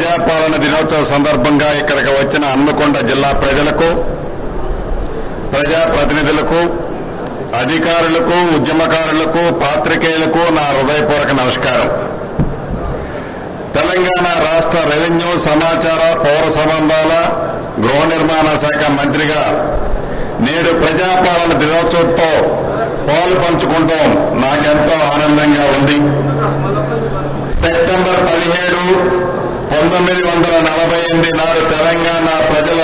ప్రజాపాలన దినోత్సవ సందర్భంగా ఇక్కడికి వచ్చిన హన్మకొండ జిల్లా ప్రజలకు, ప్రజాప్రతినిధులకు, అధికారులకు, ఉద్యమకారులకు, పాత్రికేయులకు నా హృదయపూర్వక నమస్కారం. తెలంగాణ రాష్ట్ర రెవెన్యూ, సమాచార, పౌర సంబంధాల, గృహ నిర్మాణ శాఖ మంత్రిగా నేడు ప్రజాపాలన దినోత్సవంతో పాలు పంచుకుంటాం నాకెంతో ఆనందంగా ఉంది. సెప్టెంబర్ 17, 1948 నాడు తెలంగాణ ప్రజల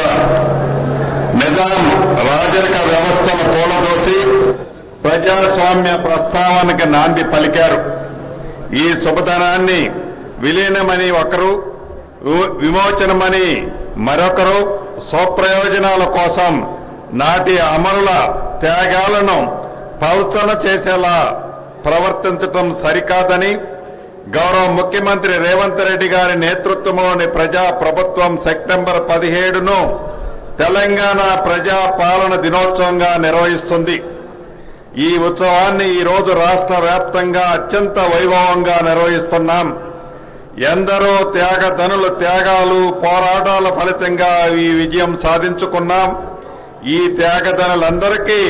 నిజాం రాజరిక వ్యవస్థను కూలదోసి ప్రజాస్వామ్య ప్రస్తావనకి నాంది పలికారు. ఈ శుభదినాన్ని విలీనమని ఒకరు, విమోచనమని మరొకరు స్వప్రయోజనాల కోసం నాటి అమరుల త్యాగాలను పౌచన చేసేలా ప్రవర్తించటం సరికాదని గౌరవ ముఖ్యమంత్రి రేవంత్ రెడ్డి గారి నేతృత్వంలోని ప్రజా ప్రభుత్వం సెప్టెంబర్ 17ను తెలంగాణ ప్రజా పాలన దినోత్సవంగా నిర్వహిస్తుంది. ఈ ఉత్సవాన్ని ఈరోజు రాష్ట్ర వ్యాప్తంగా అత్యంత వైభవంగా నిర్వహిస్తున్నాం. ఎందరో త్యాగధనుల త్యాగాలు, పోరాటాల ఫలితంగా ఈ విజయం సాధించుకున్నాం. ఈ త్యాగధనులందరికీ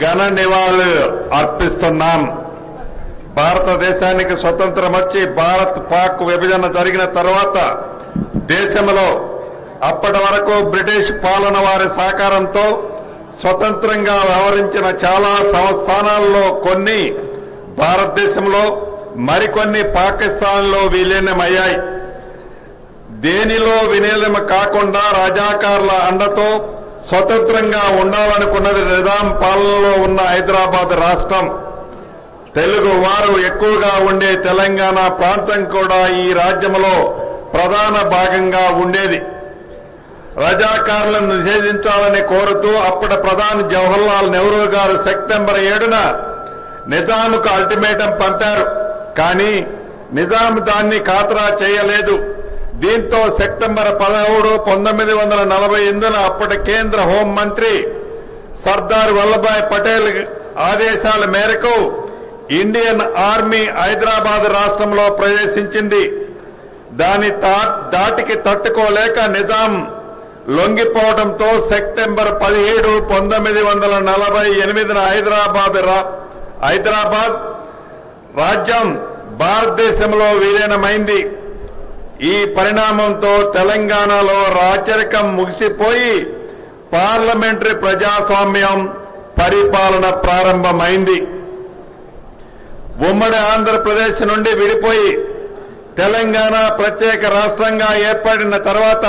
ఘన నివాళులు అర్పిస్తున్నాం. భారతదేశానికి స్వతంత్రం వచ్చి భారత్ పాక్ విభజన జరిగిన తర్వాత దేశంలో అప్పటి వరకు బ్రిటిష్ పాలన వారి సహకారంతో స్వతంత్రంగా వ్యవహరించిన చాలా సంస్థానాల్లో కొన్ని భారతదేశంలో, మరికొన్ని పాకిస్తాన్లో విలీనమయ్యాయి. దేనిలో విలీనం కాకుండా రజాకార్ల అండతో స్వతంత్రంగా ఉండాలనుకున్నది నిజాం పాలనలో ఉన్న హైదరాబాద్ రాష్ట్రం. తెలుగు వారు ఎక్కువగా ఉండే తెలంగాణ ప్రాంతం కూడా ఈ రాజ్యంలో ప్రధాన భాగంగా ఉండేది. రజాకారులను నిషేధించాలని కోరుతూ అప్పటి ప్రధాని జవహర్లాల్ నెహ్రూ గారు సెప్టెంబర్ 7న నిజాంకు అల్టిమేటం పంపారు. కానీ నిజాం దాన్ని ఖాతరా చేయలేదు. దీంతో సెప్టెంబర్ 13, 1948న అప్పటి కేంద్ర హోంమంత్రి సర్దార్ వల్లభాయ్ పటేల్ ఆదేశాల మేరకు ఇండియన్ ఆర్మీ హైదరాబాద్ రాష్ట్రంలో ప్రవేశించింది. దాని దాటికి తట్టుకోలేక నిజాం లొంగిపోవడంతో సెప్టెంబర్ 17, 1948న హైదరాబాద్ రాజ్యం భారతదేశంలో విలీనమైంది. ఈ పరిణామంతో తెలంగాణలో రాచరికం ముగిసిపోయి పార్లమెంటరీ ప్రజాస్వామ్యం పరిపాలన ప్రారంభమైంది. ఉమ్మడి ఆంధ్రప్రదేశ్ నుండి విడిపోయి తెలంగాణ ప్రత్యేక రాష్ట్రంగా ఏర్పడిన తర్వాత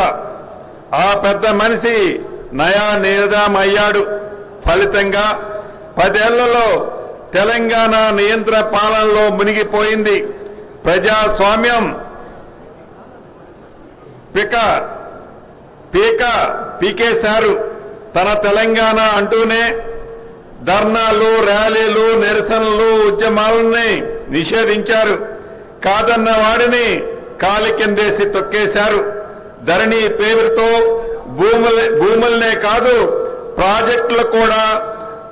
ఆ పెద్ద మనిషి నయా నిజాం అయ్యాడు. ఫలితంగా 10 ఏళ్లలో తెలంగాణ నియంత్రణ పాలనలో మునిగిపోయింది. ప్రజాస్వామ్యం పీకేశారు. తన తెలంగాణ అంటూనే ధర్నాలు, ర్యాలీలు, నిరసనలు, ఉద్యమాలని నిషేధించారు. కాదన్న వాడిని కాలి కిందేసి తొక్కేశారు. ధరణి పేరుతో భూములనే కాదు ప్రాజెక్టులు కూడా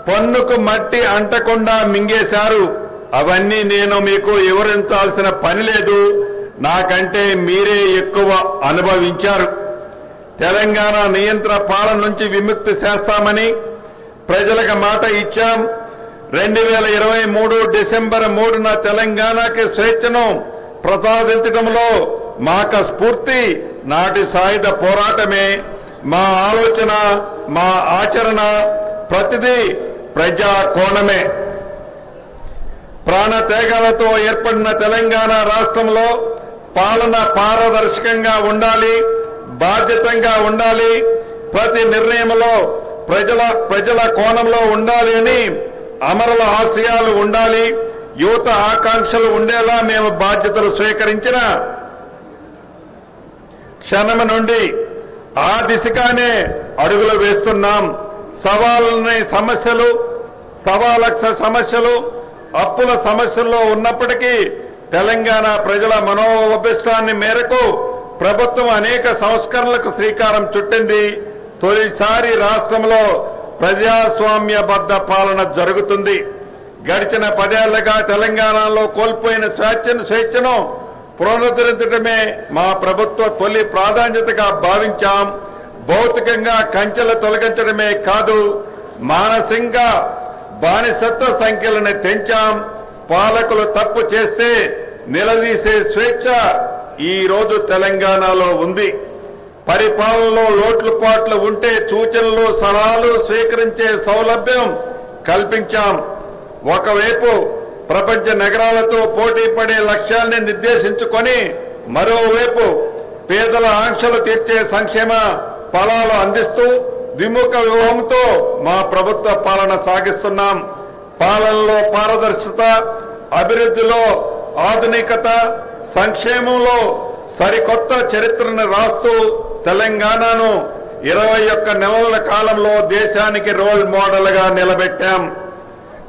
పన్నుకు మట్టి అంటకుండా మింగేశారు. అవన్నీ నేను మీకు వివరించాల్సిన పని లేదు, నాకంటే మీరే ఎక్కువ అనుభవించారు. తెలంగాణ నియంత్రణ పాలన నుంచి విముక్తి చేస్తామని ప్రజలకు మాట ఇచ్చాం. 2023 డిసెంబర్ 3న తెలంగాణకి స్వేచ్ఛను ప్రసాదించడంలో మాకు స్ఫూర్తి నాటి సాయుధ పోరాటమే. మా ఆలోచన, మా ఆచరణ ప్రతిదీ ప్రజా కోణమే. ప్రాణత్యాగాలతో ఏర్పడిన తెలంగాణ రాష్ట్రంలో పాలన పారదర్శకంగా ఉండాలి, బాధ్యతంగా ఉండాలి, ప్రతి నిర్ణయంలో ప్రజల కోణంలో ఉండాలి అని అమరుల ఆశయాలు ఉండాలి, యువత ఆకాంక్షలు ఉండేలా మేము బాధ్యతలు స్వీకరించిన క్షణం నుండి ఆ దిశగానే అడుగులు వేస్తున్నాం. సవాలక్ష సమస్యలు, అప్పుల సమస్యల్లో ఉన్నప్పటికీ తెలంగాణ ప్రజల మనోభిష్టాన్ని మేరకు ప్రభుత్వం అనేక సంస్కరణలకు శ్రీకారం చుట్టింది. తొలిసారి రాష్ట్రంలో ప్రజాస్వామ్యబద్ధ పాలన జరుగుతుంది. గడిచిన 10 ఏళ్లుగా తెలంగాణలో కోల్పోయిన స్వేచ్ఛను పునరుద్ధరించడమే మా ప్రభుత్వ తొలి ప్రాధాన్యతగా భావించాం. భౌతికంగా కంచెలు తొలగించడమే కాదు, మానసికంగా బానిసత్వ సంఖ్యలను తెంచాం. పాలకులు తప్పు చేస్తే నిలదీసే స్వేచ్ఛ ఈ రోజు తెలంగాణలో ఉంది. పరిపాలనలో లోట్లుపాట్లు ఉంటే సూచనలు సలహాలు స్వీకరించే సౌలభ్యం కల్పించాం. ఒకవైపు ప్రపంచ నగరాలతో పోటీ పడే లక్ష్యాన్ని నిర్దేశించుకొని మరోవైపు పేదల ఆంక్షలు తీర్చే సంక్షేమ ఫలాలు అందిస్తూ విముఖ వ్యూహంతో మా ప్రభుత్వ పాలన సాగిస్తున్నాం. పాలనలో పారదర్శకత, అభివృద్ధిలో ఆధునికత, సంక్షేమంలో సరికొత్త చరిత్రను రాస్తూ తెలంగాణను 21 నెలల కాలంలో దేశానికి రోల్ మోడల్ గా నిలబెట్టాం.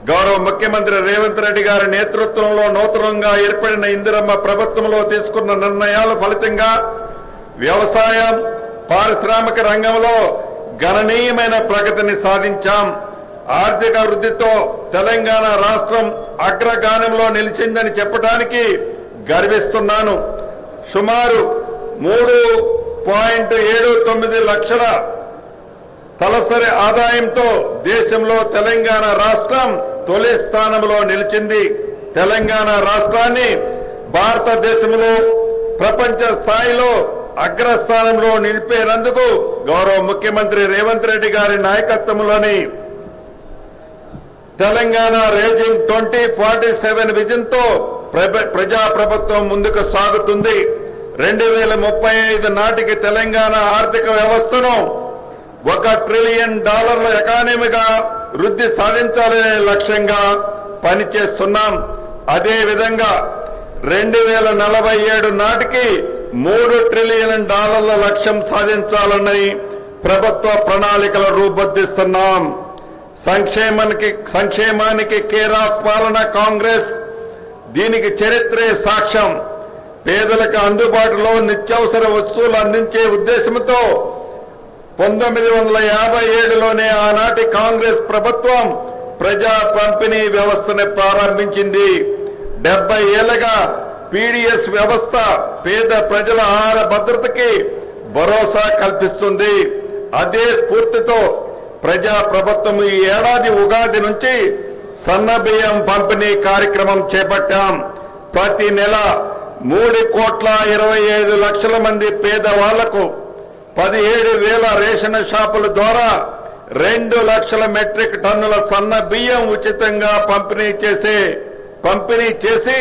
గౌరవ ముఖ్యమంత్రి రేవంత్ రెడ్డి గారి నేతృత్వంలో నూతనంగా ఏర్పడిన ఇందిరమ్మ ప్రభుత్వంలో తీసుకున్న నిర్ణయాల ఫలితంగా వ్యవసాయం, పారిశ్రామిక రంగంలో గణనీయమైన ప్రగతిని సాధించాం. ఆర్థిక వృద్ధితో తెలంగాణ రాష్ట్రం అగ్రగానంలో నిలిచిందని చెప్పడానికి గర్విస్తున్నాను. సుమారు 3.79 లక్షల తలసరి ఆదాయంతో దేశంలో తెలంగాణ రాష్ట్రం తొలి స్థానంలో నిలిచింది. తెలంగాణ రాష్ట్రాన్ని భారతదేశంలో ప్రపంచ స్థాయిలో అగ్రస్థానంలో నిలిపేందుకు గౌరవ ముఖ్యమంత్రి రేవంత్ రెడ్డి గారి నాయకత్వంలోని తెలంగాణ రేజింగ్ 2047 విజన్ తో ప్రజాప్రభుత్వం ముందుకు సాగుతుంది. 2035 నాటికి తెలంగాణ ఆర్థిక వ్యవస్థను $1 ట్రిలియన్ ఎకానమీగా వృద్ధి సాధించాలనే లక్ష్యంగా పనిచేస్తున్నాం. అదేవిధంగా 2047 నాటికి $3 ట్రిలియన్ లక్ష్యం సాధించాలని ప్రభుత్వ ప్రణాళికలు రూపొందిస్తున్నాం. సంక్షేమానికి కేర్ ఆఫ్ పాలన కాంగ్రెస్, దీనికి చరిత్రే సాక్ష్యం. పేదలకు అందుబాటులో నిత్యావసర వస్తువులు అందించే ఉద్దేశంతో 1957లోనే ఆనాటి కాంగ్రెస్ ప్రభుత్వం ప్రజా పంపిణీ వ్యవస్థను ప్రారంభించింది. 70 ఏళ్లుగా పీడీఎస్ వ్యవస్థ పేద ప్రజల ఆహార భద్రతకి భరోసా కల్పిస్తుంది. అదే స్ఫూర్తితో ప్రజా ప్రభుత్వం ఈ ఏడాది ఉగాది నుంచి సన్న బియ్యం పంపిణీ కార్యక్రమం చేపట్టాం. ప్రతి నెల 3,25,00,000 మంది పేదవాళ్లకు 17,000 రేషన్ షాపుల ద్వారా 2 లక్షల మెట్రిక్ టన్నుల సన్న బియ్యం ఉచితంగా పంపిణీ చేసి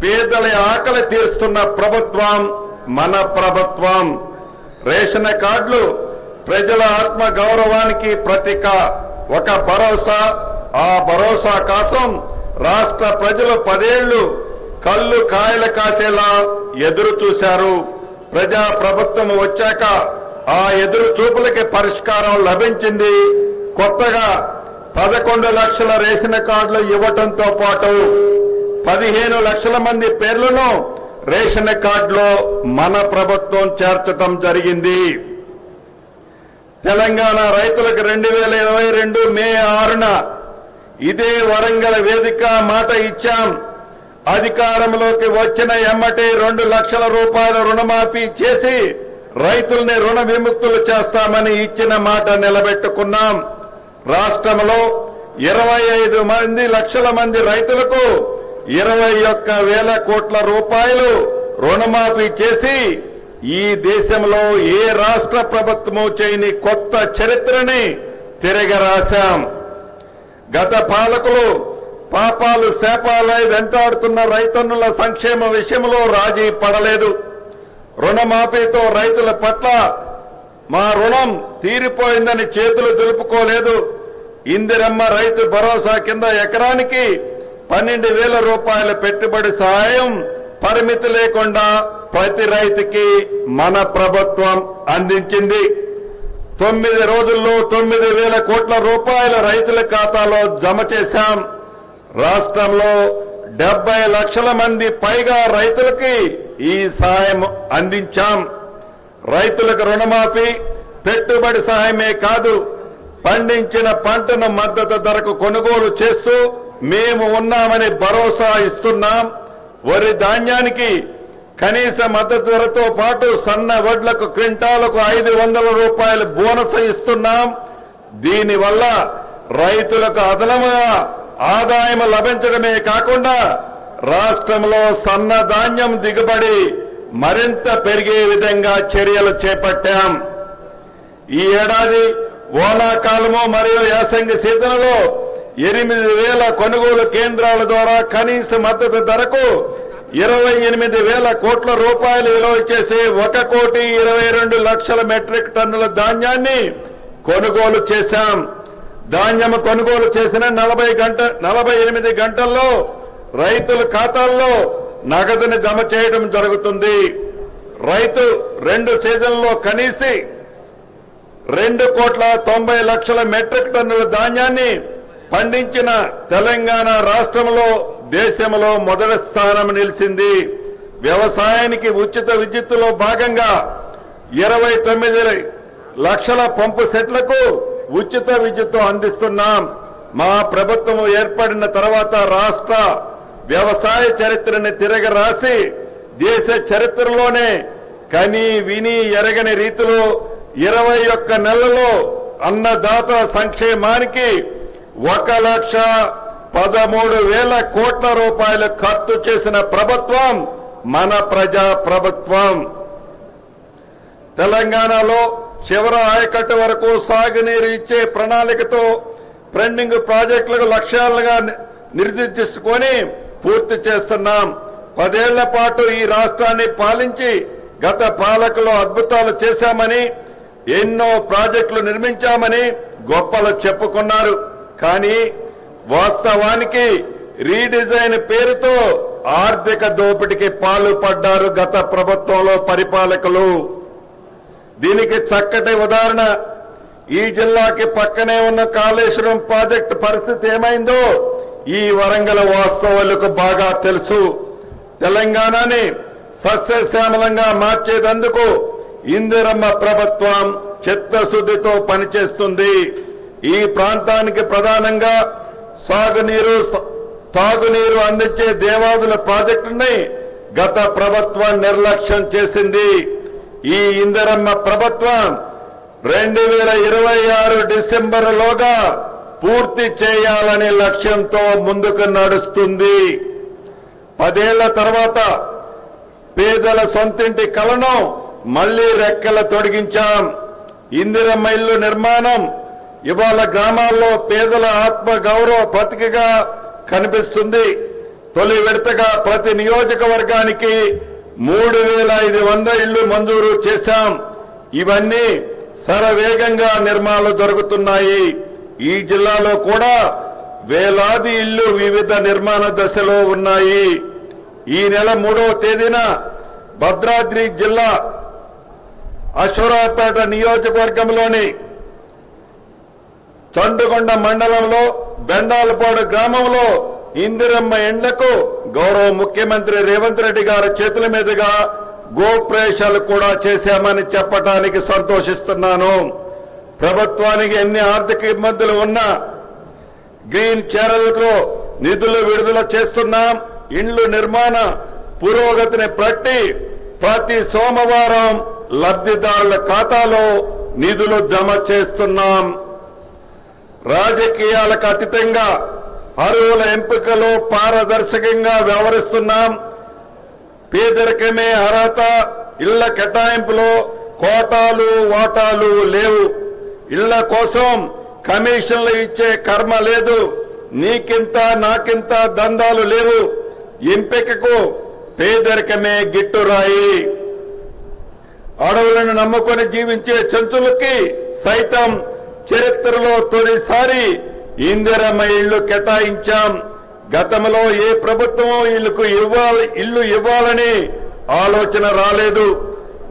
పేదల ఆకలి తీరుస్తున్న ప్రభుత్వం మన ప్రభుత్వం. రేషన్ కార్డులు ప్రజల ఆత్మ గౌరవానికి ప్రతీక, ఒక భరోసా. ఆ భరోసా కోసం రాష్ట్ర ప్రజలు 10 ఏళ్లు కళ్ళు కాయలు కాసేలా ఎదురు చూశారు. ప్రజా ప్రభుత్వం వచ్చాక ఆ ఎదురు చూపులకి పరిష్కారం లభించింది. కొత్తగా 11 లక్షల రేషన్ కార్డులు ఇవ్వటంతో పాటు 15 లక్షల మంది పేర్లను రేషన్ కార్డులో మన ప్రభుత్వం చేర్చడం జరిగింది. తెలంగాణ రైతులకు 2022 మే 6న ఇదే వరంగల్ వేదిక మాట ఇచ్చాం. అధికారంలోకి వచ్చిన ఎమ్మటే 2 లక్షల రూపాయల రుణమాఫీ చేసి రైతుల్ని రుణ విముక్తులు చేస్తామని ఇచ్చిన మాట నిలబెట్టుకున్నాం. రాష్ట్రంలో 25 లక్షల మంది రైతులకు 21,000 కోట్ల రూపాయలు రుణమాఫీ చేసి ఈ దేశంలో ఏ రాష్ట్ర ప్రభుత్వమూ చేయని కొత్త చరిత్రని తిరగరాశాం. గత పాలకులు పాపాలు శాపాలై వెంటాడుతున్న రైతన్నుల సంక్షేమ విషయంలో రాజీ పడలేదు. రుణమాఫీతో రైతుల పట్ల మా రుణం తీరిపోయిందని చేతులు దులుపుకోలేదు. ఇందిరమ్మ రైతు భరోసా కింద ఎకరానికి 12,000 రూపాయల పెట్టుబడి సహాయం పరిమితి లేకుండా ప్రతి రైతుకి మన ప్రభుత్వం అందించింది. 9 రోజుల్లో 9,000 కోట్ల రూపాయల రైతుల ఖాతాలో జమ చేశాం. రాష్ట్రంలో 70 లక్షల మంది పైగా రైతులకి ఈ సహాయం అందించాం. రైతులకు రుణమాఫీ, పెట్టుబడి సహాయమే కాదు, పండించిన పంటను మద్దతు ధరకు కొనుగోలు చేస్తూ మేము ఉన్నామని భరోసా ఇస్తున్నాం. వరి ధాన్యానికి కనీస మద్దతు ధరతో పాటు సన్న వడ్లకు క్వింటాలకు 500 రూపాయలు బోనస్ ఇస్తున్నాం. దీనివల్ల రైతులకు అదనముగా ఆదాయం లభించడమే కాకుండా రాష్ట్రంలో సన్న ధాన్యం దిగుబడి మరింత పెరిగే విధంగా చర్యలు చేపట్టాం. ఈ ఏడాది వానాకాలము మరియు యాసంగి సీజన్లో 8,000 కొనుగోలు కేంద్రాల ద్వారా కనీస మద్దతు ధరకు 28,000 కోట్ల రూపాయలు విలువ చేసే 1,22,00,000 మెట్రిక్ టన్నుల ధాన్యాన్ని కొనుగోలు చేశాం. ధాన్యం కొనుగోలు చేసిన 48 గంటల్లో రైతుల ఖాతాల్లో నగదుని జమ చేయడం జరుగుతుంది. రైతు 2 సీజన్లలో కనీసి 2,90,00,000 మెట్రిక్ టన్నుల ధాన్యాన్ని పండించిన తెలంగాణ రాష్ట్రంలో దేశంలో మొదటి స్థానం నిలిచింది. వ్యవసాయానికి ఉచిత విద్యుత్తులో భాగంగా 29 లక్షల పంపు సెట్లకు ఉచిత విద్యుత్తు అందిస్తున్నాం. మా ప్రభుత్వం ఏర్పడిన తర్వాత రాష్ట్ర వ్యవసాయ చరిత్రని తిరగరాసి దేశ చరిత్రలోనే కని విని ఎరగని రీతిలో 21 నెలల్లో అన్నదాతల సంక్షేమానికి 1,13,000 కోట్ల రూపాయలు ఖర్చు చేసిన ప్రభుత్వం మన ప్రజా ప్రభుత్వం. తెలంగాణలో చివరి ఆయకట్టు వరకు సాగునీరు ఇచ్చే ప్రణాళికతో పెండింగ్ ప్రాజెక్టులకు లక్ష్యాలుగా నిర్దేశించుకొని పూర్తి చేస్తున్నాం. 10 ఏళ్ల పాటు ఈ రాష్ట్రాన్ని పాలించి గత పాలకులు అద్భుతాలు చేశామని, ఎన్నో ప్రాజెక్టులు నిర్మించామని గొప్పలు చెప్పుకున్నారు. కానీ వాస్తవానికి రీడిజైన్ పేరుతో ఆర్థిక దోపిడీకి పాల్పడ్డారు గత ప్రభుత్వంలో పరిపాలకులు. దీనికి చక్కటి ఉదాహరణ ఈ జిల్లాకి పక్కనే ఉన్న కాళేశ్వరం ప్రాజెక్టు పరిస్థితి ఏమైందో ఈ వరంగల్ వాస్తవాలకు బాగా తెలుసు. తెలంగాణని సస్యశ్యామలంగా మార్చేందుకు ఇందిరమ్మ ప్రభుత్వం చిత్తశుద్ధితో పనిచేస్తుంది. ఈ ప్రాంతానికి ప్రధానంగా సాగునీరు తాగునీరు అందించే దేవాదుల ప్రాజెక్టుని గత ప్రభుత్వం నిర్లక్ష్యం చేసింది. ఈ ఇందిరమ్మ ప్రభుత్వం 2026 డిసెంబర్లోగా పూర్తి చేయాలనే లక్ష్యంతో ముందుకు నడుస్తుంది. 10 ఏళ్ల తర్వాత పేదల సొంతింటి కలను మళ్లీ రెక్కల తొడిగించాం. ఇందిరమ్మ ఇల్లు నిర్మాణం ఇవాళ గ్రామాల్లో పేదల ఆత్మ గౌరవ ప్రతీకగా కనిపిస్తుంది. తొలి విడతగా ప్రతి నియోజకవర్గానికి 3,500 ఇళ్లు మంజూరు చేశాం. ఇవన్నీ శరవేగంగా నిర్మాణాలు జరుగుతున్నాయి. ఈ జిల్లాలో కూడా వేలాది ఇళ్లు వివిధ నిర్మాణ దశలో ఉన్నాయి. ఈ నెల 3వ తేదీన భద్రాద్రి జిల్లా అశ్వరావుపేట నియోజకవర్గంలోని చండుగొండ మండలంలో బెండాలపాడు గ్రామంలో ఇందిరమ్మ ఇండ్లకు గౌరవ ముఖ్యమంత్రి రేవంత్ రెడ్డి గారి చేతుల మీదుగా గోప్రవేశాలు కూడా చేశామని చెప్పడానికి సంతోషిస్తున్నాను. ప్రభుత్వానికి ఎన్ని ఆర్థిక ఇబ్బందులు ఉన్నా గ్రీన్ ఛానల్తో నిధులు విడుదల చేస్తున్నాం. ఇండ్లు నిర్మాణ పురోగతిని బట్టి ప్రతి సోమవారం లబ్ధిదారుల ఖాతాలో నిధులు జమ చేస్తున్నాం. రాజకీయాలకు అతీతంగా అర్హుల ఎంపికలో పారదర్శకంగా వ్యవహరిస్తున్నాం. పేదరికమే అర్హత, ఇళ్ల కేటాయింపులో కోటాలు వాటాలు లేవు. ఇళ్ల కోసం కమిషన్లు ఇచ్చే కర్మ లేదు. నీకింత నాకింత దందాలు లేవు. ఎంపికకు పేదరికమే గిట్టురాయి. అడవులను నమ్ముకొని జీవించే జంతువులకి సైతం చరిత్రలో తొలిసారి ఇందిరమ్మ ఇళ్లు కేటాయించాం. గతంలో ఏ ప్రభుత్వం ఇల్లు ఇవ్వాలని ఆలోచన రాలేదు.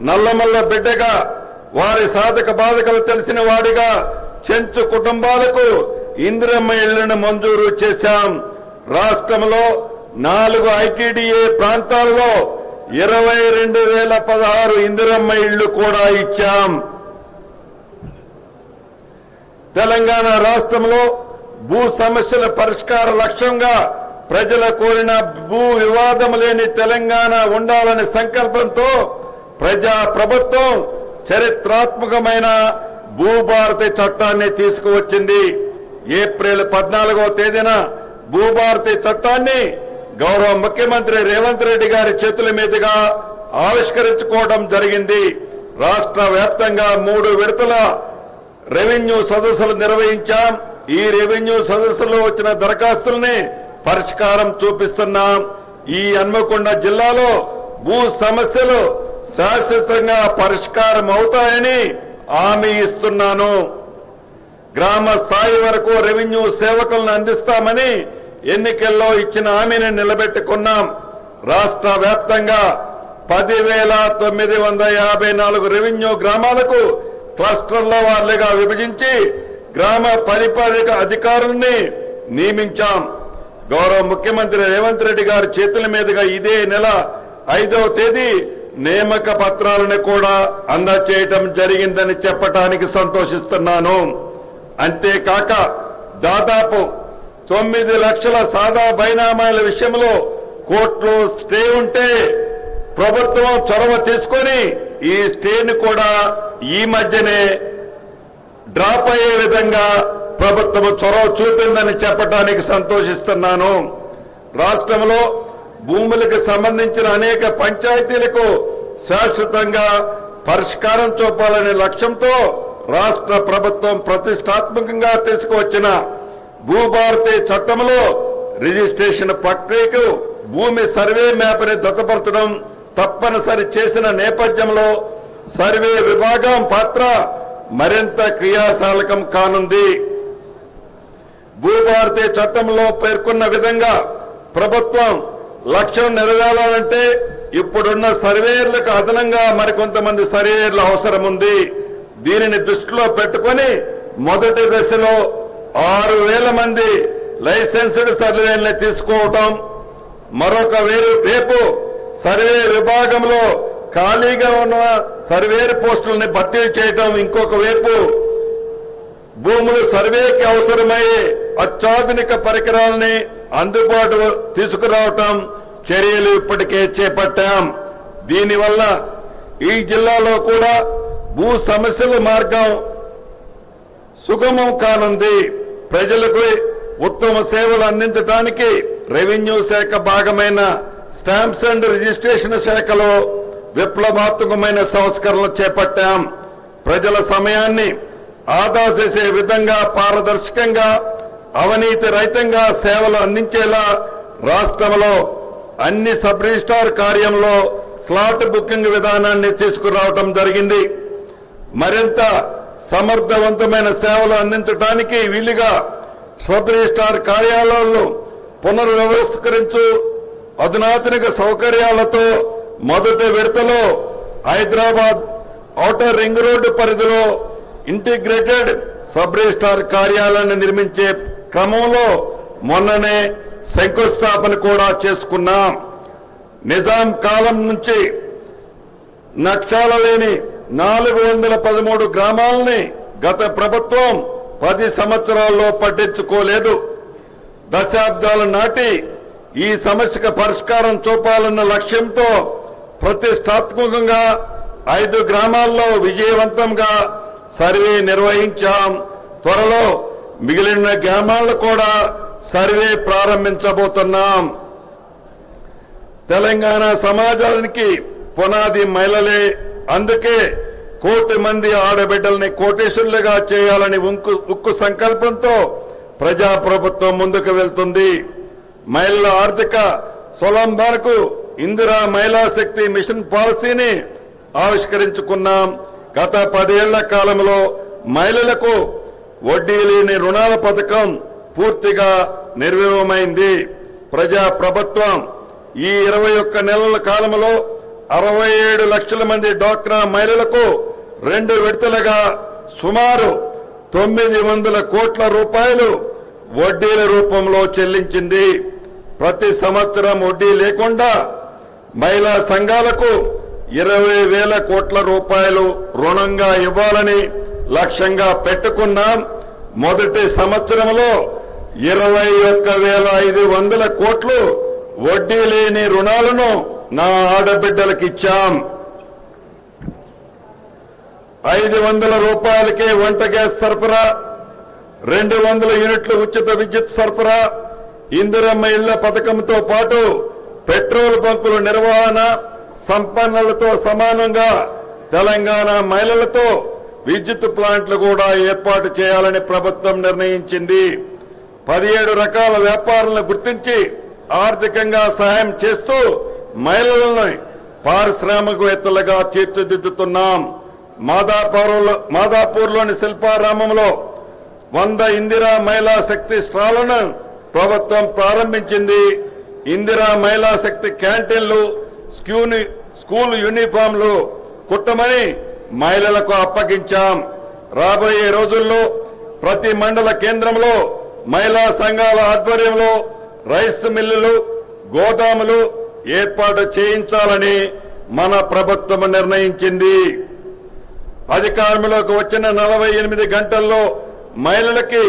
నల్లమల్ల బిడ్డగా వారి సాధక బాధకలు తెలిసిన వాడిగా చెంచు కుటుంబాలకు ఇందిరమ్మ ఇళ్లను మంజూరు చేశాం. రాష్ట్రంలో 4 ఐటీడీఏ ప్రాంతాల్లో 22,016 ఇందిరమ్మ ఇళ్లు కూడా ఇచ్చాం. తెలంగాణ రాష్ట్రంలో భూ సమస్యల పరిష్కార లక్ష్యంగా ప్రజల కోరిన భూ వివాదం లేని తెలంగాణ ఉండాలనే సంకల్పంతో ప్రజా ప్రభుత్వం చరిత్రాత్మకమైన భూభారతి చట్టాన్ని తీసుకువచ్చింది. ఏప్రిల్ 14వ తేదీన భూభారతి చట్టాన్ని గౌరవ ముఖ్యమంత్రి రేవంత్ రెడ్డి గారి చేతుల మీదుగా ఆవిష్కరించుకోవడం జరిగింది. రాష్ట్ర వ్యాప్తంగా 3 విడతల రెవెన్యూ సదస్సులు నిర్వహించాం. ఈ రెవెన్యూ సదస్సులో వచ్చిన దరఖాస్తుల్ని పరిష్కారం చూపిస్తున్నాం. ఈ హన్మకొండ జిల్లాలో భూ సమస్యలు శాశ్వతంగా పరిష్కారం అవుతాయని హామీ ఇస్తున్నాను. గ్రామ స్థాయి వరకు రెవెన్యూ సేవకులను అందిస్తామని ఎన్నికల్లో ఇచ్చిన హామీని నిలబెట్టుకున్నాం. రాష్ట్ర వ్యాప్తంగా 10,954 రెవెన్యూ గ్రామాలకు క్లస్టర్ల వారీగా విభజించి గ్రామ పరిపాలక అధికారుల్ని నియమించాం. గౌరవ ముఖ్యమంత్రి రేవంత్ రెడ్డి గారి చేతుల మీదుగా ఇదే నెల 5వ తేదీ నియామక పత్రాలను కూడా అందజేయడం జరిగిందని చెప్పడానికి సంతోషిస్తున్నాను. అంతేకాక దాదాపు 9 లక్షల సాదా బైనామాల విషయంలో కోర్టులో స్టే ఉంటే ప్రభుత్వం చొరవ తీసుకొని ఈ స్టేను కూడా ఈ మధ్యనే డ్రాప్ అయ్యే విధంగా ప్రభుత్వం చొరవ చూపిందని చెప్పడానికి సంతోషిస్తున్నాను. రాష్ట్రంలో భూములకు సంబంధించిన అనేక పంచాయతీలకు శాశ్వతంగా పరిష్కారం చూపాలనే లక్ష్యంతో రాష్ట్ర ప్రభుత్వం ప్రతిష్టాత్మకంగా తీసుకువచ్చిన భూభారతి చట్టంలో రిజిస్ట్రేషన్ ప్రక్రియకు భూమి సర్వే మ్యాప్ని దత్తపరచడం తప్పనిసరి చేసిన నేపథ్యంలో సర్వే విభాగం పాత్ర మరింత క్రియాశీలకం కానుంది. భూభారతి చట్టంలో పేర్కొన్న విధంగా ప్రభుత్వం లక్ష్యం నెరవేరాలంటే ఇప్పుడున్న సర్వేయర్లకు అదనంగా మరికొంతమంది సర్వేయర్ల అవసరం ఉంది. దీనిని దృష్టిలో పెట్టుకొని మొదటి దశలో 6,000 మంది లైసెన్స్డ్ సర్వేయర్లను తీసుకోవటం, మరొక రేపు సర్వే విభాగంలో ఖాళీగా ఉన్న సర్వేయర్ పోస్టులని భర్తీ చేయటం, ఇంకొక వైపు భూములు సర్వేకి అవసరమయ్యే అత్యాధునిక పరికరాలని అందుబాటు తీసుకురావటం చర్యలు ఇప్పటికే చేపట్టాం. దీనివల్ల ఈ జిల్లాలో కూడా భూ సమస్యల మార్గం సుగమం కానుంది. ప్రజలకు ఉత్తమ సేవలు అందించడానికి రెవెన్యూ శాఖ భాగమైన స్టాంప్స్ అండ్ రిజిస్ట్రేషన్ శాఖలో విప్లవాత్మకమైన సంస్కరణలు చేపట్టాం. ప్రజల సమయాన్ని ఆదా చేసే విధంగా పారదర్శకంగా అవినీతి రహితంగా సేవలు అందించేలా రాష్ట్రంలో అన్ని సబ్ రిజిస్ట్రార్ కార్యంలో స్లాట్ బుకింగ్ విధానాన్ని తీసుకురావడం జరిగింది. మరింత సమర్థవంతమైన సేవలు అందించడానికి వీలుగా సబ్ రిజిస్ట్రార్ కార్యాలయాలను పునర్వ్యవస్థీకరించు అధునాతనిక సౌకర్యాలతో మొదటి విడతలో హైదరాబాద్ ఔటర్ రింగ్ రోడ్డు పరిధిలో ఇంటిగ్రేటెడ్ సబ్ రిజిస్ట్రార్ కార్యాలయాన్ని నిర్మించే క్రమంలో మొన్ననే శంకుస్థాపన కూడా చేసుకున్నాం. నిజాం కాలం నుంచి నక్షాల లేని 413 గ్రామాలని గత ప్రభుత్వం 10 సంవత్సరాల్లో పట్టించుకోలేదు. దశాబ్దాల నాటి ఈ సమస్యకు పరిష్కారం చూపాలన్న లక్ష్యంతో ప్రతిష్టాత్మకంగా 5 గ్రామాల్లో విజయవంతంగా సర్వే నిర్వహించాం. త్వరలో మిగిలిన గ్రామాల్లో కూడా సర్వే ప్రారంభించబోతున్నాం. తెలంగాణ సమాజానికి పునాది మహిళలే. అందుకే 1 కోటి మంది ఆడబిడ్డల్ని కోటేశ్వరులుగా చేయాలని ఉక్కు సంకల్పంతో ప్రజాప్రభుత్వం ముందుకు వెళ్తుంది. మహిళల ఆర్థిక స్వలంబనకు ఇందిరా మహిళా శక్తి మిషన్ పాలసీని ఆవిష్కరించుకున్నాం. గత 10 ఏళ్ల కాలంలో మహిళలకు వడ్డీ లేని రుణాల పథకం పూర్తిగా నిర్వీర్యమైంది. ప్రజాప్రభుత్వం ఈ 21 నెలల కాలంలో 67 లక్షల మంది డ్వాక్రా మహిళలకు 2 విడతలుగా సుమారు 900 కోట్ల రూపాయలు వడ్డీల రూపంలో చెల్లించింది. ప్రతి సంవత్సరం వడ్డీ లేకుండా మహిళా సంఘాలకు 20,000 కోట్ల రూపాయలు రుణంగా ఇవ్వాలని లక్ష్యంగా పెట్టుకున్నాం. మొదటి సంవత్సరంలో 21,500 కోట్లు వడ్డీ లేని రుణాలను నా ఆడబిడ్డలకు ఇచ్చాం. 500 రూపాయలకే వంట గ్యాస్ సరఫరా, 200 యూనిట్ల ఉచిత విద్యుత్ సరఫరా, ఇందిరమ్మ ఇళ్ల పథకంతో పాటు పెట్రోల్ బంకుల నిర్వహణ, సంపన్నులతో సమానంగా తెలంగాణ మహిళలతో విద్యుత్ ప్లాంట్లు కూడా ఏర్పాటు చేయాలని ప్రభుత్వం నిర్ణయించింది. 17 రకాల వ్యాపారాలను గుర్తించి ఆర్థికంగా సహాయం చేస్తూ మహిళలను పారిశ్రామికవేత్తలుగా తీర్చిదిద్దుతున్నాం. మాదాపూర్లోని శిల్పారామంలో 100 ఇందిరా మహిళా శక్తి స్టాళ్లను ప్రభుత్వం ప్రారంభించింది. ఇందిరా మహిళా శక్తి క్యాంటీన్లు, స్కూల్ యూనిఫామ్లు కుట్టమని మహిళలకు అప్పగించాం. రాబోయే రోజుల్లో ప్రతి మండల కేంద్రంలో మహిళా సంఘాల ఆధ్వర్యంలో రైస్ మిల్లులు, గోదాములు ఏర్పాటు చేయించాలని మన ప్రభుత్వం నిర్ణయించింది. అధికారంలోకి వచ్చిన 48 గంటల్లో మహిళలకి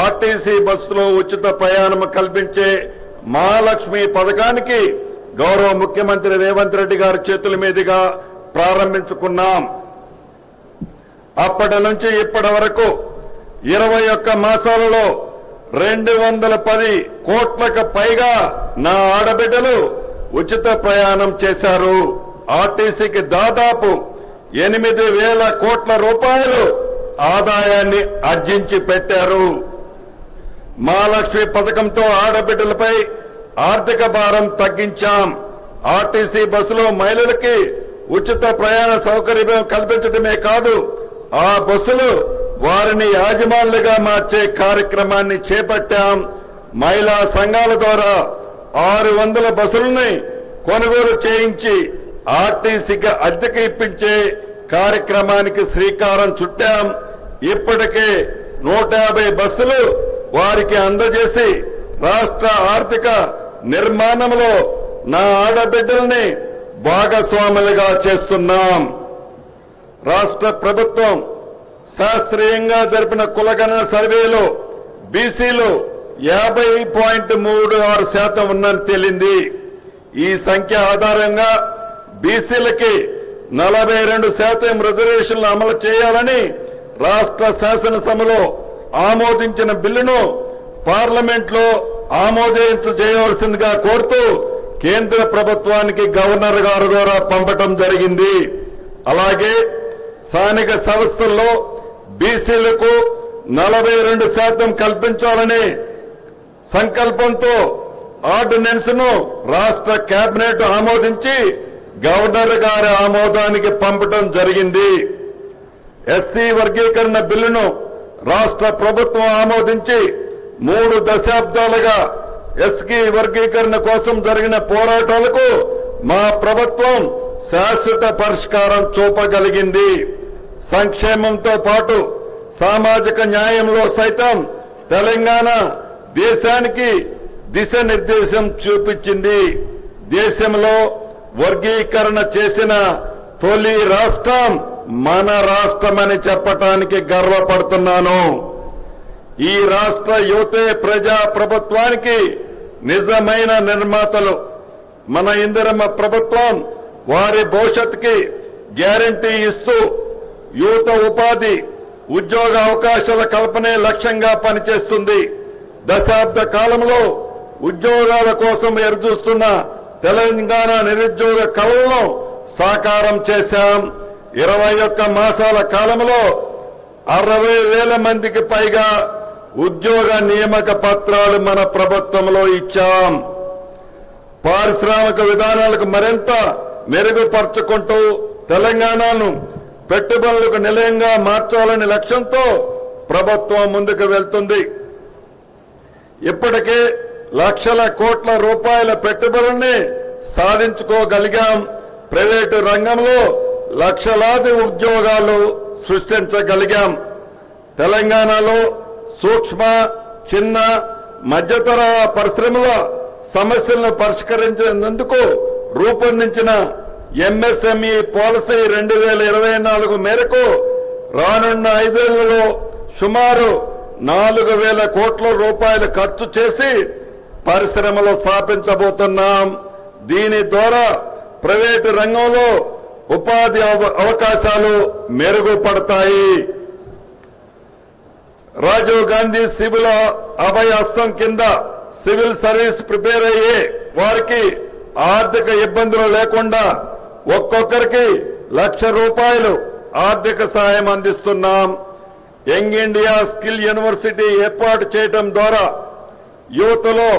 ఆర్టీసీ బస్సులో ఉచిత ప్రయాణం కల్పించే మహాలక్ష్మి పథకానికి గౌరవ ముఖ్యమంత్రి రేవంత్ రెడ్డి గారి చేతుల మీదుగా ప్రారంభించుకున్నాం. అప్పటి నుంచి ఇప్పటి వరకు 21 మాసాలలో 210 కోట్లకు పైగా నా ఆడబిడ్డలు ఉచిత ప్రయాణం చేశారు. ఆర్టీసీకి దాదాపు 8,000 కోట్ల రూపాయలు ఆదాయాన్ని ఆర్జించి పెట్టారు. మహాలక్ష్మి పథకంతో ఆడబిడ్డలపై ఆర్థిక భారం తగ్గించాం. ఆర్టీసీ బస్సులో మహిళలకి ఉచిత ప్రయాణ సౌకర్యం కల్పించడమే కాదు, ఆ బస్సులు వారిని యాజమాన్లుగా మార్చే కార్యక్రమాన్ని చేపట్టాం. మహిళా సంఘాల ద్వారా 600 బస్సులని కొనుగోలు చేయించి ఆర్టీసీకి అద్దెకు ఇప్పించే కార్యక్రమానికి శ్రీకారం చుట్టాం. ఇప్పటికే 150 బస్సులు వారికి అందజేసి రాష్ట్ర ఆర్థిక నిర్మాణంలో నా ఆడబిడ్డల్ని భాగస్వాములుగా చేస్తున్నాం. రాష్ట్ర ప్రభుత్వం శాస్త్రీయంగా జరిపిన కులగణన సర్వేలో బీసీలు 50.36% ఉందని తేలింది. ఈ సంఖ్య ఆధారంగా బీసీలకి 42% రిజర్వేషన్లు అమలు చేయాలని రాష్ట్ర శాసనసభలో ఆమోదించిన బిల్లును పార్లమెంట్ లో చేయవలసిందిగా కోరుతూ కేంద్ర ప్రభుత్వానికి గవర్నర్ గారి ద్వారా పంపడం జరిగింది. అలాగే స్థానిక సంస్థల్లో బీసీలకు 42% కల్పించాలని సంకల్పంతో ఆర్డినెన్స్ ను రాష్ట్ర కేబినెట్ ఆమోదించి గవర్నర్ గారి ఆమోదానికి పంపడం జరిగింది. ఎస్సీ వర్గీకరణ బిల్లును రాష్ట్ర ప్రభుత్వం ఆమోదించి 3 దశాబ్దాలుగా ఎస్సీ వర్గీకరణ కోసం జరిగిన పోరాటాలకు మా ప్రభుత్వం శాశ్వత పరిష్కారం చూపగలిగింది. సంక్షేమంతో పాటు సామాజిక న్యాయంలో సైతం తెలంగాణ దేశానికి దిశానిర్దేశం చూపించింది. దేశంలో వర్గీకరణ చేసిన తొలి రాష్ట్రం మన రాష్ట్రమని చెప్పటానికి గర్వపడుతున్నాను. ఈ రాష్ట్ర యువతే ప్రజా ప్రభుత్వానికి నిజమైన నిర్మాతలు. మన ఇందిరమ్మ ప్రభుత్వం వారి భవిష్యత్తుకి గ్యారంటీ ఇస్తూ యువత ఉపాధి, ఉద్యోగ అవకాశాల కల్పనే లక్ష్యంగా పనిచేస్తుంది. దశాబ్ద కాలంలో ఉద్యోగాల కోసం ఎదురుచూస్తున్న తెలంగాణ నిరుద్యోగ కళలను సాకారం చేశాం. 21 మాసాల కాలంలో 60,000 మందికి పైగా ఉద్యోగ నియామక పత్రాలు మన ప్రభుత్వంలో ఇచ్చాం. పారిశ్రామిక విధానాలకు మరింత మెరుగుపరుచుకుంటూ తెలంగాణను పెట్టుబడులకు నిలయంగా మార్చాలనే లక్ష్యంతో ప్రభుత్వం ముందుకు వెళ్తుంది. ఇప్పటికే లక్షల కోట్ల రూపాయల పెట్టుబడుల్ని సాధించుకోగలిగాం. ప్రైవేటు రంగంలో లక్షలాది ఉద్యోగాలు సృష్టించగలిగాం. తెలంగాణలో సూక్ష్మ, చిన్న, మధ్యతర పరిశ్రమల సమస్యలను పరిష్కరించేందుకు రూపొందించిన ఎంఎస్ఎంఈ పాలసీ 2024 మేరకు రానున్న 5 ఏళ్లలో సుమారు 4,000 కోట్ల రూపాయలు ఖర్చు చేసి పరిశ్రమలు స్థాపించబోతున్నాం. దీని ద్వారా ప్రైవేటు రంగంలో ఉపాధి అవకాశాలు మెరుగుపడతాయి. రాజీవ్ గాంధీ సివిల్ అభయ హస్తం కింద సివిల్ సర్వీస్ ప్రిపేర్ అయ్యే వారికి ఆర్థిక ఇబ్బందులు లేకుండా ఒక్కొక్కరికి ₹1,00,000 ఆర్థిక సాయం అందిస్తున్నాం. యంగ్ ఇండియా స్కిల్ యూనివర్సిటీ ఏర్పాటు చేయడం ద్వారా యువతలో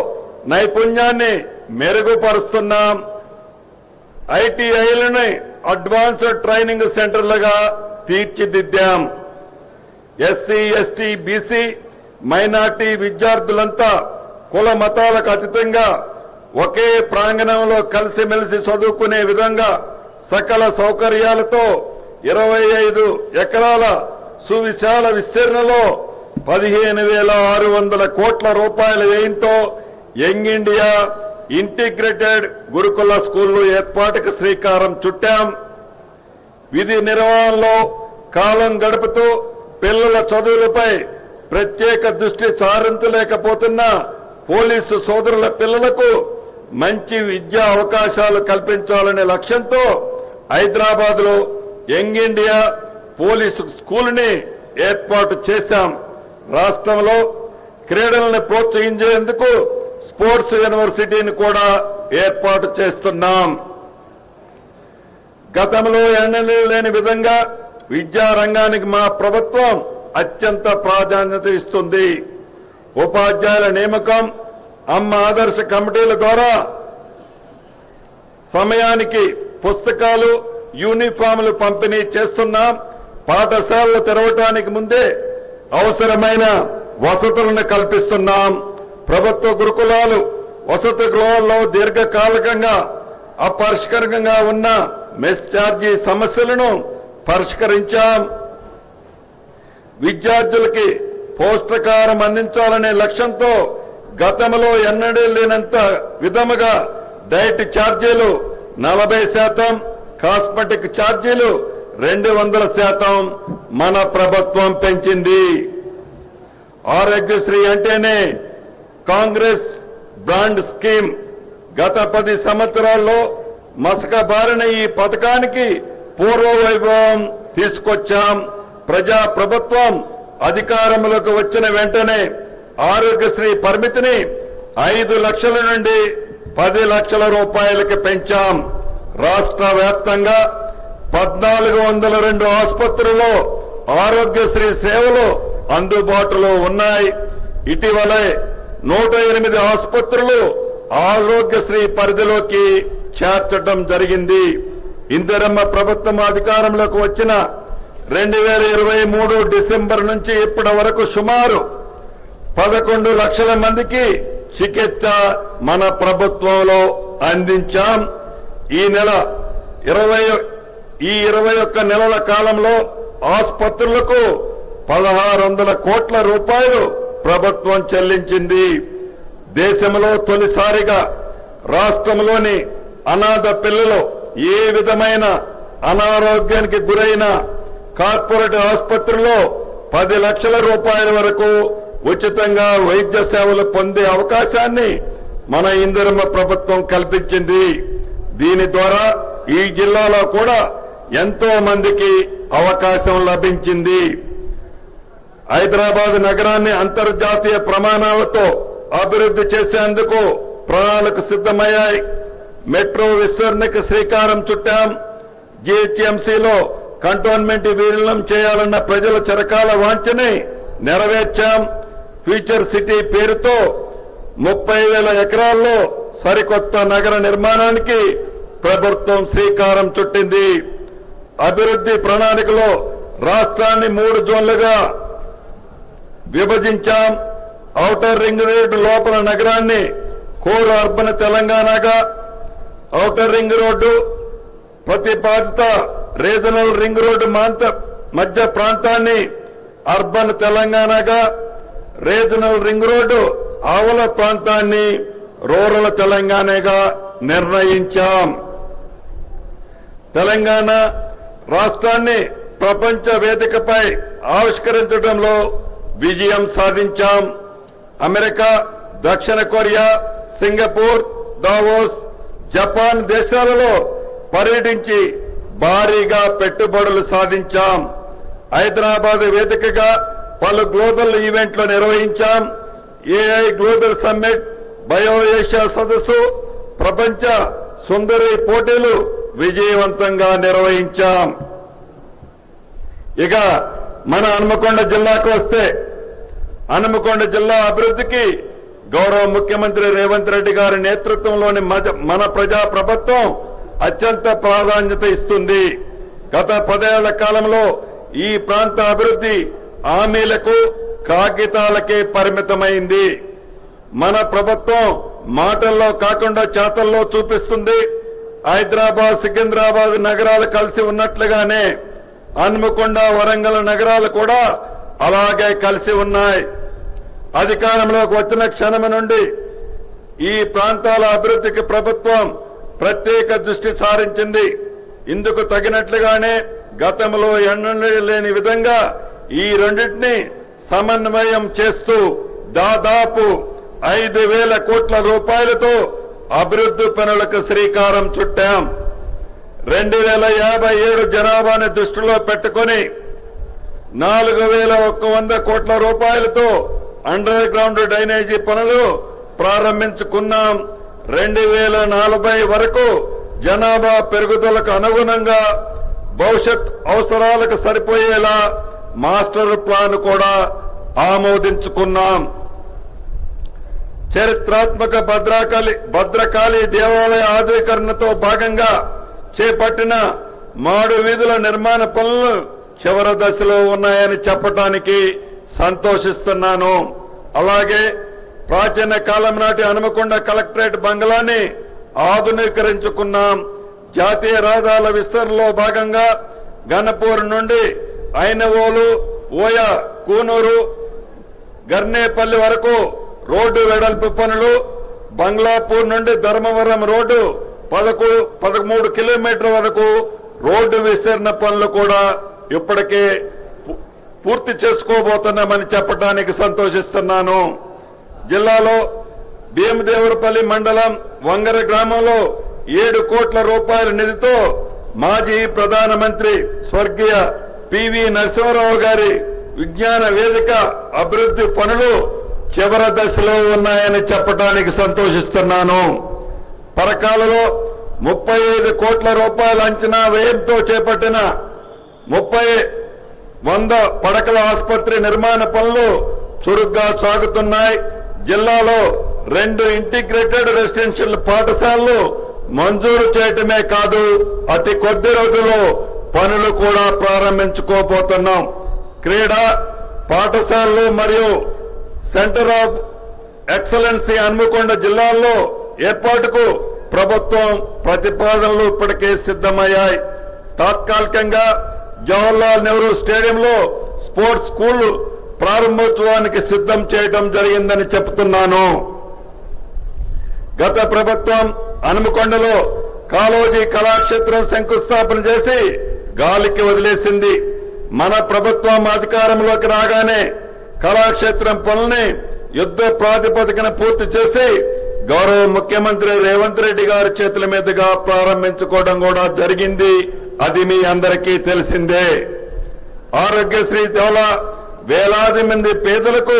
నైపుణ్యాన్ని మెరుగుపరుస్తున్నాం. ఐటీఐలని అడ్వాన్స్డ్ ట్రైనింగ్ సెంటర్లుగా తీర్చిదిద్దాం. ఎస్సీ, ఎస్టీ, బీసీ, మైనార్టీ విద్యార్థులంతా కుల మతాలకు అతీతంగా ఒకే ప్రాంగణంలో కలిసిమెలిసి చదువుకునే విధంగా సకల సౌకర్యాలతో 25 ఎకరాల సువిశాల విస్తీర్ణంలో 15,600 కోట్ల రూపాయల వ్యయంతో యంగ్ ఇండియా ఇంటిగ్రేటెడ్ గురుకుల స్కూళ్లు ఏర్పాటుకు శ్రీకారం చుట్టాం. విధి నిర్వహణలో కాలం గడుపుతూ పిల్లల చదువులపై ప్రత్యేక దృష్టి సారించలేకపోతున్న పోలీసు సోదరుల పిల్లలకు మంచి విద్యా అవకాశాలు కల్పించాలనే లక్ష్యంతో హైదరాబాద్ లో యంగ్ ఇండియా పోలీసు స్కూల్ని ఏర్పాటు చేశాం. రాష్ట్రంలో క్రీడలను ప్రోత్సహించేందుకు స్పోర్ట్స్ యూనివర్సిటీని కూడా ఏర్పాటు చేస్తున్నాం. గతంలో ఎన్నడూ లేని విధంగా విద్యారంగానికి మా ప్రభుత్వం అత్యంత ప్రాధాన్యత ఇస్తుంది. ఉపాధ్యాయుల నియామకం, అమ్మ ఆదర్శ కమిటీల ద్వారా సమయానికి పుస్తకాలు, యూనిఫామ్లు పంపిణీ చేస్తున్నాం. పాఠశాలలు తెరవడానికి ముందే అవసరమైన వసతులను కల్పిస్తున్నాం. ప్రభుత్వ గురుకులాలు, వసతి గృహాల్లో దీర్ఘకాలికంగా అపరిష్కరంగా ఉన్న మెస్ ఛార్జీ సమస్యలను పరిష్కరించాం. విద్యార్థులకి పౌష్టికాహారం అందించాలనే లక్ష్యంతో గతంలో ఎన్నడూ లేనంత విధముగా డైట్ ఛార్జీలు 40%, కాస్మెటిక్ ఛార్జీలు 200% మన ప్రభుత్వం పెంచింది. ఆరోగ్యశ్రీ అంటేనే కాంగ్రెస్ బ్రాండ్ స్కీమ్. గత 10 సంవత్సరాల్లో మసకబారిన ఈ పథకానికి పూర్వ వైభవం తీసుకొచ్చాం. ప్రజా ప్రభుత్వం అధికారంలోకి వచ్చిన వెంటనే ఆరోగ్యశ్రీ పరిమితిని 5 లక్షల నుండి 10 లక్షల రూపాయలకి పెంచాం. రాష్ట్ర వ్యాప్తంగా 1402 ఆసుపత్రుల్లో ఆరోగ్యశ్రీ సేవలు అందుబాటులో ఉన్నాయి. ఇటీవలే 108 ఆసుపత్రులు ఆరోగ్యశ్రీ పరిధిలోకి చేర్చడం జరిగింది. ఇందిరమ్మ ప్రభుత్వం అధికారంలోకి వచ్చిన 2023 డిసెంబర్ నుంచి ఇప్పటి వరకు సుమారు 11 లక్షల మందికి చికిత్స మన ప్రభుత్వంలో అందించాం. ఈ 21 నెలల కాలంలో ఆసుపత్రులకు 1,600 కోట్ల రూపాయలు ప్రభుత్వం చెల్లించింది. దేశంలో తొలిసారిగా రాష్ట్రంలోని అనాథ పిల్లలు ఏ విధమైన అనారోగ్యానికి గురైన కార్పొరేట్ ఆసుపత్రుల్లో 10 లక్షల రూపాయల వరకు ఉచితంగా వైద్య సేవలు పొందే అవకాశాన్ని మన ఇందిరమ్మ ప్రభుత్వం కల్పించింది. దీని ద్వారా ఈ జిల్లాలో కూడా ఎంతో మందికి అవకాశం లభించింది. హైదరాబాద్ నగరాన్ని అంతర్జాతీయ ప్రమాణాలతో అభివృద్ధి చేసేందుకు ప్రణాళిక సిద్ధమయ్యాయి. మెట్రో విస్తరణకు శ్రీకారం చుట్టాం. జీహెచ్ఎంసీలో కంటోన్మెంట్ విలీనం చేయాలన్న ప్రజల చిరకాల వాంఛని నెరవేర్చాం. ఫ్యూచర్ సిటీ పేరుతో 30,000 ఎకరాల్లో సరికొత్త నగర నిర్మాణానికి ప్రభుత్వం శ్రీకారం చుట్టింది. అభివృద్ధి ప్రణాళికలో రాష్ట్రాన్ని 3 జోన్లుగా విభజించాం. ఔటర్ రింగ్ రోడ్డు లోపల నగరాన్ని కోర్ అర్బన్ తెలంగాణగా, ఔటర్ రింగ్ రోడ్డు ప్రతిపాదిత రీజనల్ రింగ్ రోడ్డు మధ్య ప్రాంతాన్ని అర్బన్ తెలంగాణగా, రీజనల్ రింగ్ రోడ్డు ఆవల ప్రాంతాన్ని రూరల్ తెలంగాణగా నిర్ణయించాం. తెలంగాణ రాష్ట్రాన్ని ప్రపంచ వేదికపై ఆవిష్కరించడంలో విజయం సాధించాం. అమెరికా, దక్షిణ కొరియా, సింగపూర్, దావోస్, జపాన్ దేశాలలో పర్యటించి భారీగా పెట్టుబడులు సాధించాం. హైదరాబాద్ వేదికగా పలు గ్లోబల్ ఈవెంట్లు నిర్వహించాం. AI global summit, Bio Asia సదస్సు, ప్రపంచ సుందరి పోటీలు విజయవంతంగా నిర్వహించాం. ఇక మన హన్మకొండ జిల్లాకు వస్తే, హన్మకొండ జిల్లా అభివృద్ధికి గౌరవ ముఖ్యమంత్రి రేవంత్ రెడ్డి గారి నేతృత్వంలోని మన ప్రజా ప్రభుత్వం అత్యంత ప్రాధాన్యత ఇస్తుంది. గత 10 ఏళ్ల కాలంలో ఈ ప్రాంత అభివృద్ధి హామీలకు, కాగితాలకే పరిమితమైంది. మన ప్రభుత్వం మాటల్లో కాకుండా చేతల్లో చూపిస్తుంది. హైదరాబాద్, సికింద్రాబాద్ నగరాలు కలిసి ఉన్నట్లుగానే హన్మకొండ, వరంగల్ నగరాలు కూడా అలాగే కలిసి ఉన్నాయి. అధికారంలోకి వచ్చిన క్షణం నుండి ఈ ప్రాంతాల అభివృద్ధికి ప్రభుత్వం ప్రత్యేక దృష్టి సారించింది. ఇందుకు తగినట్లుగానే గతంలో ఎన్నడూ లేని విధంగా ఈ రెండింటిని సమన్వయం చేస్తూ దాదాపు 5,000 కోట్ల రూపాయలతో అభివృద్ధి పనులకు శ్రీకారం చుట్టాం. 2057 జనాభాని దృష్టిలో పెట్టుకుని 4,100 కోట్ల రూపాయలతో అండర్ గ్రౌండ్ డ్రైనేజీ పనులు ప్రారంభించుకున్నాం. 2040 వరకు జనాభా పెరుగుదలకు అనుగుణంగా భవిష్యత్ అవసరాలకు సరిపోయేలా మాస్టర్ ప్లాన్ కూడా ఆమోదించుకున్నాం. చరిత్రాత్మక భద్రకాళి దేవాలయ ఆధునీకరణతో భాగంగా చేపట్టిన మాడు వీధుల నిర్మాణ పనులు చివరి దశలో ఉన్నాయని చెప్పడానికి సంతోషిస్తున్నాను. అలాగే ప్రాచీన కాలం నాటి హనుమకొండ కలెక్టరేట్ బంగ్లాని ఆధునీకరించుకున్నాం. జాతీయ రహదారుల విస్తరణలో భాగంగా గణపూర్ నుండి ఐనవోలు, ఓయ, కూనూరు, గర్నేపల్లి వరకు రోడ్డు వెడల్పు పనులు, బంగ్లాపూర్ నుండి ధర్మవరం రోడ్డు 13 కిలోమీటర్ల వరకు రోడ్డు విస్తరణ పనులు కూడా ఇప్పటికే పూర్తి చేసుకోబోతున్నామని చెప్పడానికి సంతోషిస్తున్నాను. జిల్లాలో భీమదేవరపల్లి మండలం వంగర గ్రామంలో 7 కోట్ల రూపాయల నిధితో మాజీ ప్రధానమంత్రి స్వర్గీయ పివి నరసింహారావు గారి విజ్ఞాన వేదిక అభివృద్ధి పనులు చివరి దశలో ఉన్నాయని చెప్పడానికి సంతోషిస్తున్నాను. పరకాలలో 35 కోట్ల రూపాయల అంచనా వ్యయంతో చేపట్టిన 100 పడకల ఆసుపత్రి నిర్మాణ పనులు చురుగ్గా సాగుతున్నాయి. జిల్లాలో 2 ఇంటిగ్రేటెడ్ రెసిడెన్షియల్ పాఠశాలలు మంజూరు చేయటమే కాదు, అతి కొద్ది రోజుల్లో పనులు కూడా ప్రారంభించుకోబోతున్నాం. క్రీడా పాఠశాలలు మరియు సెంటర్ ఆఫ్ ఎక్సలెన్సీ హన్మకొండ జిల్లాల్లో ఏర్పాటుకు ప్రభుత్వం ప్రతిపాదనలు ఇప్పటికే సిద్ధమయ్యాయి. తాత్కాలికంగా జవహర్లాల్ నెహ్రూ స్టేడియంలో స్పోర్ట్స్ స్కూల్ ప్రారంభోత్సవానికి సిద్ధం చేయడం జరిగిందని చెప్తున్నాను. గత ప్రభుత్వం హన్మకొండలో కాళోజీ కళాక్షేత్రం శంకుస్థాపన చేసి గాలికి వదిలేసింది. మన ప్రభుత్వం అధికారంలోకి రాగానే కళాక్షేత్రం పనుల్ని యుద్ధ ప్రాతిపదికన పూర్తి చేసి గౌరవ ముఖ్యమంత్రి రేవంత్ రెడ్డి గారి చేతుల మీదుగా ప్రారంభించుకోవడం కూడా జరిగింది. అది మీ అందరికీ తెలిసిందే. ఆరోగ్యశ్రీ ద్వారా వేలాది మంది పేదలకు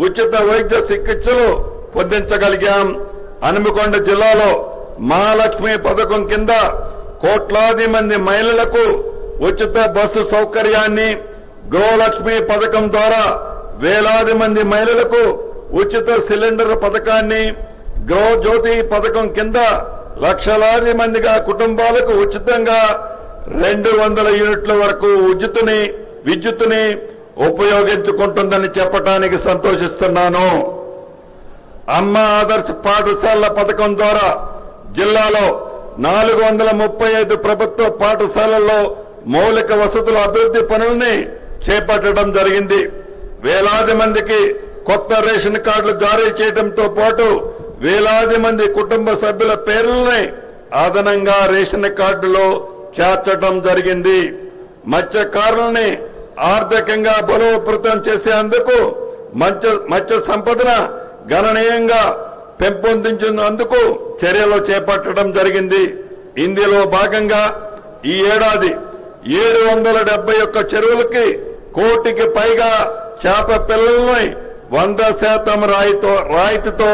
ఉచిత వైద్య చికిత్సలు పొందించగలిగాం. హన్మకొండ జిల్లాలో మహాలక్ష్మి పథకం కింద కోట్లాది మంది మహిళలకు ఉచిత బస్సు సౌకర్యాన్ని, గృహలక్ష్మి పథకం ద్వారా వేలాది మంది మహిళలకు ఉచిత సిలిండర్ పథకాన్ని, గృహజ్యోతి పథకం కింద లక్షలాది మందిగా కుటుంబాలకు ఉచితంగా 200 యూనిట్ల వరకు విద్యుత్తుని ఉపయోగించుకుంటుందని చెప్పడానికి సంతోషిస్తున్నాను. అమ్మ ఆదర్శ పాఠశాలల పథకం ద్వారా జిల్లాలో 435 ప్రభుత్వ పాఠశాలల్లో మౌలిక వసతుల అభివృద్ధి పనుల్ని చేపట్టడం జరిగింది. వేలాది మందికి కొత్త రేషన్ కార్డులు జారీ చేయడంతో పాటు వేలాది మంది కుటుంబ సభ్యుల పేర్లని అదనంగా రేషన్ కార్డులో చేర్చడం జరిగింది. మత్స్యకారుల్ని ఆర్థికంగా బలోపేతం చేసేందుకు మత్స్య సంపదన గణనీయంగా పెంపొందించేందుకు చర్యలు చేపట్టడం జరిగింది. ఇందులో భాగంగా ఈ ఏడాది 771 చెరువులకి కోటికి పైగా చేప పిల్లల్ని 100% రాయితీతో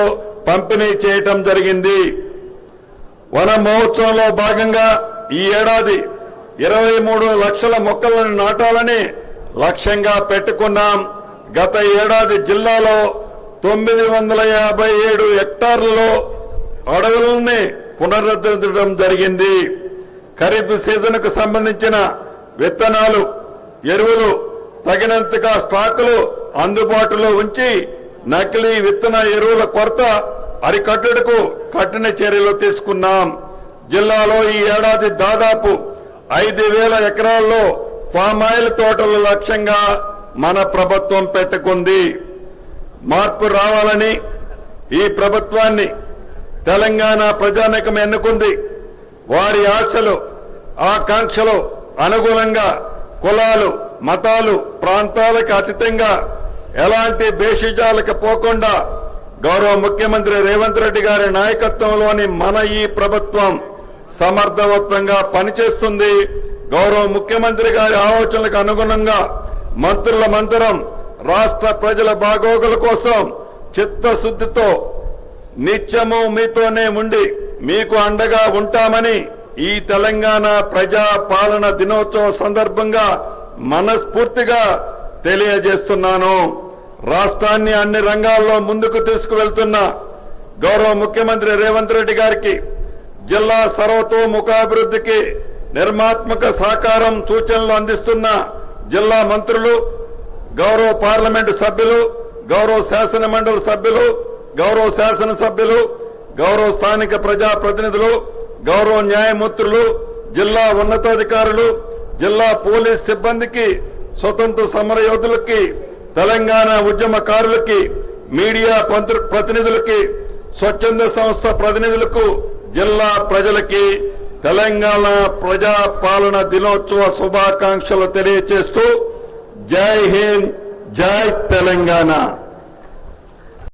పంపిణీ చేయటం జరిగింది. వన మహోత్సవంలో భాగంగా ఈ ఏడాది 23 లక్షల మొక్కలను నాటాలని లక్ష్యంగా పెట్టుకున్నాం. గత ఏడాది జిల్లాలో 957 హెక్టార్లలో అడవులని పునరుద్ధరించడం జరిగింది. ఖరీఫ్ సీజన్ కు సంబంధించిన విత్తనాలు, ఎరువులు తగినంతగా స్టాకులు అందుబాటులో ఉంచి నకిలీ విత్తన ఎరువుల కొరత అరికట్టుటకు కఠిన చర్యలు తీసుకున్నాం. జిల్లాలో ఈ ఏడాది దాదాపు 5,000 ఎకరాల్లో ఫామ్ ఆయిల్ తోటల లక్ష్యంగా మన ప్రభుత్వం పెట్టుకుంది. మార్పు రావాలని ఈ ప్రభుత్వాన్ని తెలంగాణ ప్రజానీకం ఎన్నుకుంది. వారి ఆశలు, ఆకాంక్షలు అనుగుణంగా కులాలు, మతాలు, ప్రాంతాలకు అతీతంగా ఎలాంటి భేషజాలకు పోకుండా గౌరవ ముఖ్యమంత్రి రేవంత్ రెడ్డి గారి నాయకత్వంలోని మన ఈ ప్రభుత్వం సమర్థవంతంగా పనిచేస్తుంది. గౌరవ ముఖ్యమంత్రి గారి ఆలోచనలకు అనుగుణంగా మంత్రులం రాష్ట్ర ప్రజల బాగోగుల కోసం చిత్తశుద్ధితో నిత్యము మీతోనే ఉండి మీకు అండగా ఉంటామని ఈ తెలంగాణ ప్రజా పాలన దినోత్సవం సందర్భంగా మనస్ఫూర్తిగా తెలియజేస్తున్నాను. రాష్ట్రాన్ని అన్ని రంగాల్లో ముందుకు తీసుకువెళ్తున్న గౌరవ ముఖ్యమంత్రి రేవంత్ రెడ్డి గారికి, జిల్లా సర్వతోముఖాభివృద్ధికి నిర్మాత్మక సహకారం, సూచనలు అందిస్తున్న జిల్లా మంత్రులు, గౌరవ పార్లమెంటు సభ్యులు, గౌరవ శాసన మండలి సభ్యులు, గౌరవ శాసనసభ్యులు, గౌరవ స్థానిక ప్రజాప్రతినిధులు, గౌరవ న్యాయమూర్తులు, జిల్లా ఉన్నతాధికారులు, జిల్లా పోలీస్ సిబ్బందికి, స్వతంత్ర సమర యోధులకి, తెలంగాణ ఉద్యమకారులకి, మీడియా ప్రతినిధులకి, స్వచ్ఛంద సంస్థ ప్రతినిధులకు, జిల్లా ప్రజలకి తెలంగాణ ప్రజా పాలన దినోత్సవ శుభాకాంక్షలు తెలియజేస్తూ జై హింద్, జై తెలంగాణ.